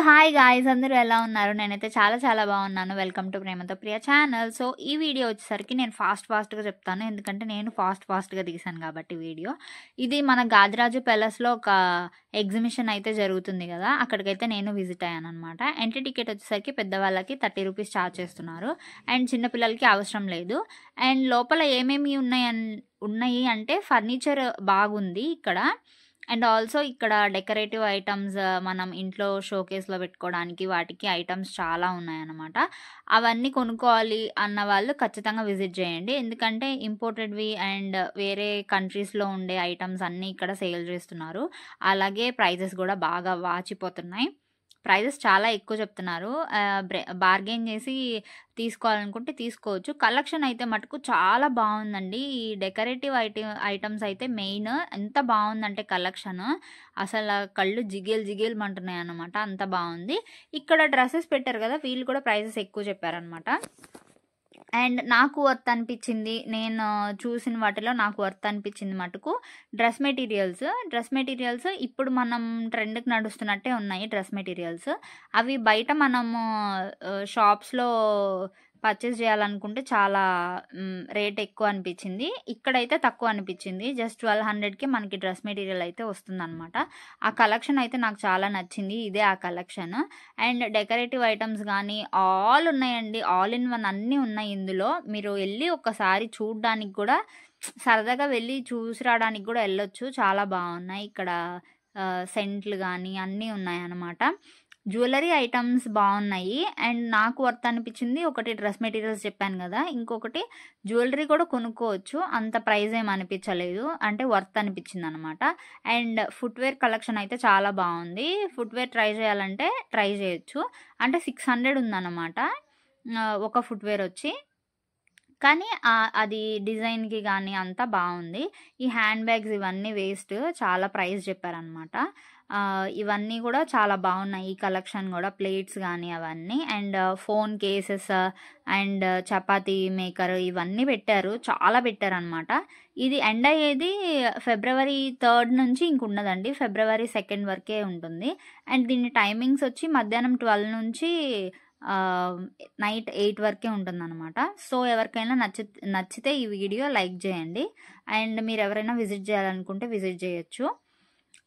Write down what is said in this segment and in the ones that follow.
Hi guys, అందరూ ఎలా ఉన్నారు? నేనైతే చాలా చాలా బాగున్నాను. వెల్కమ్ టు ప్రేమతో ప్రియ ఛానల్. సో ఈ వీడియో వచ్చేసరికి నేను ఫాస్ట్గా చెప్తాను, ఎందుకంటే నేను ఫాస్ట్గా తీసాను కాబట్టి వీడియో. ఇది మన గాజరాజు ప్యాలెస్లో ఒక ఎగ్జిబిషన్ అయితే జరుగుతుంది కదా, అక్కడికైతే నేను విజిట్ అయ్యాను అనమాట. ఎంట్రీ టికెట్ వచ్చేసరికి పెద్దవాళ్ళకి 30 రూపీస్ ఛార్జ్ చేస్తున్నారు, అండ్ చిన్నపిల్లలకి అవసరం లేదు. అండ్ లోపల ఏమేమి ఉన్నాయి అంటే ఫర్నిచర్ బాగుంది ఇక్కడ. అండ్ ఆల్సో ఇక్కడ డెకరేటివ్ ఐటమ్స్, మనం ఇంట్లో షోకేస్లో పెట్టుకోవడానికి వాటికి ఐటమ్స్ చాలా ఉన్నాయన్నమాట. అవన్నీ కొనుక్కోవాలి అన్న వాళ్ళు ఖచ్చితంగా విజిట్ చేయండి, ఎందుకంటే ఇంపోర్టెడ్వి అండ్ వేరే కంట్రీస్లో ఉండే ఐటమ్స్ అన్నీ ఇక్కడ సేల్ చేస్తున్నారు. అలాగే ప్రైజెస్ కూడా బాగా వాచిపోతున్నాయి. ప్రైజెస్ చాలా ఎక్కువ చెప్తున్నారు. బార్గెన్ చేసి తీసుకోవాలనుకుంటే తీసుకోవచ్చు. కలెక్షన్ అయితే మటుకు చాలా బాగుందండి. ఈ డెకరేటివ్ ఐటమ్స్ అయితే మెయిన్. ఎంత బాగుందంటే కలెక్షన్ అసలు కళ్ళు జిగేల్ అన్నమాట, అంత బాగుంది. ఇక్కడ డ్రెస్సెస్ పెట్టారు కదా, వీళ్ళు కూడా ప్రైజెస్ ఎక్కువ చెప్పారనమాట. అండ్ నాకు వర్త్ అనిపించింది, నేను చూసిన వాటిలో నాకు వర్త్ అనిపించింది మటుకు డ్రెస్ మెటీరియల్స్ ఇప్పుడు మనం ట్రెండ్కి నడుస్తున్నట్టే ఉన్నాయి డ్రెస్ మెటీరియల్స్. అవి బయట మనము షాప్స్లో పర్చేస్ చేయాలనుకుంటే చాలా రేట్ ఎక్కువ అనిపించింది. ఇక్కడైతే తక్కువ అనిపించింది. జస్ట్ 1200కి మనకి డ్రెస్ మెటీరియల్ అయితే వస్తుందన్నమాట. ఆ కలెక్షన్ అయితే నాకు చాలా నచ్చింది. ఇదే ఆ కలెక్షన్. అండ్ డెకరేటివ్ ఐటమ్స్ కానీ ఆల్ ఉన్నాయండి, ఆల్ ఇన్ వన్ అన్నీ ఉన్నాయి ఇందులో. మీరు వెళ్ళి ఒకసారి చూడడానికి కూడా, సరదాగా వెళ్ళి చూసి రావడానికి కూడా వెళ్ళొచ్చు. చాలా బాగున్నాయి ఇక్కడ. సెంట్లు కానీ అన్నీ ఉన్నాయి అన్నమాట. జ్యువెలరీ ఐటమ్స్ బాగున్నాయి. అండ్ నాకు వర్త్ అనిపించింది ఒకటి డ్రెస్ మెటీరియల్స్ చెప్పాను కదా, ఇంకొకటి జ్యువెలరీ కూడా కొనుక్కోవచ్చు, అంత ప్రైస్ ఏం అనిపించలేదు, అంటే వర్త్ అనిపించింది అనమాట. అండ్ ఫుట్వేర్ కలెక్షన్ అయితే చాలా బాగుంది. ఫుట్వేర్ ట్రై చేయాలంటే ట్రై చేయొచ్చు. అంటే 600 ఉందన్నమాట ఒక ఫుట్వేర్ వచ్చి, కానీ అది డిజైన్కి కానీ అంతా బాగుంది. ఈ హ్యాండ్ బ్యాగ్స్ ఇవన్నీ వేస్ట్, చాలా ప్రైస్ చెప్పారనమాట. ఇవన్నీ కూడా చాలా బాగున్నాయి. ఈ కలెక్షన్ కూడా ప్లేట్స్ కానీ అవన్నీ, and phone cases and chapati maker ఇవన్నీ పెట్టారు, చాలా పెట్టారనమాట. ఇది ఎండ్ అయ్యేది February 3 నుంచి ఇంకున్నదండి, February 2 వరకే ఉంటుంది. అండ్ దీని టైమింగ్స్ వచ్చి మధ్యాహ్నం 12 నుంచి నైట్ 8 వరకే ఉంటుందన్నమాట. సో ఎవరికైనా నచ్చితే ఈ వీడియో లైక్ చేయండి. అండ్ మీరు ఎవరైనా విజిట్ చేయాలనుకుంటే విజిట్ చేయొచ్చు.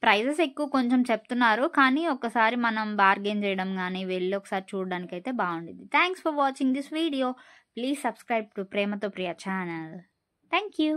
ప్రైజెస్ ఎక్కువ కొంచెం చెప్తున్నారు, కానీ ఒకసారి మనం బార్గెన్ చేయడం కానీ వెళ్ళి ఒకసారి చూడడానికి అయితే బాగుండేది. Thanks for watching this video. Please subscribe to ప్రేమతో ప్రియ ఛానల్. Thank you.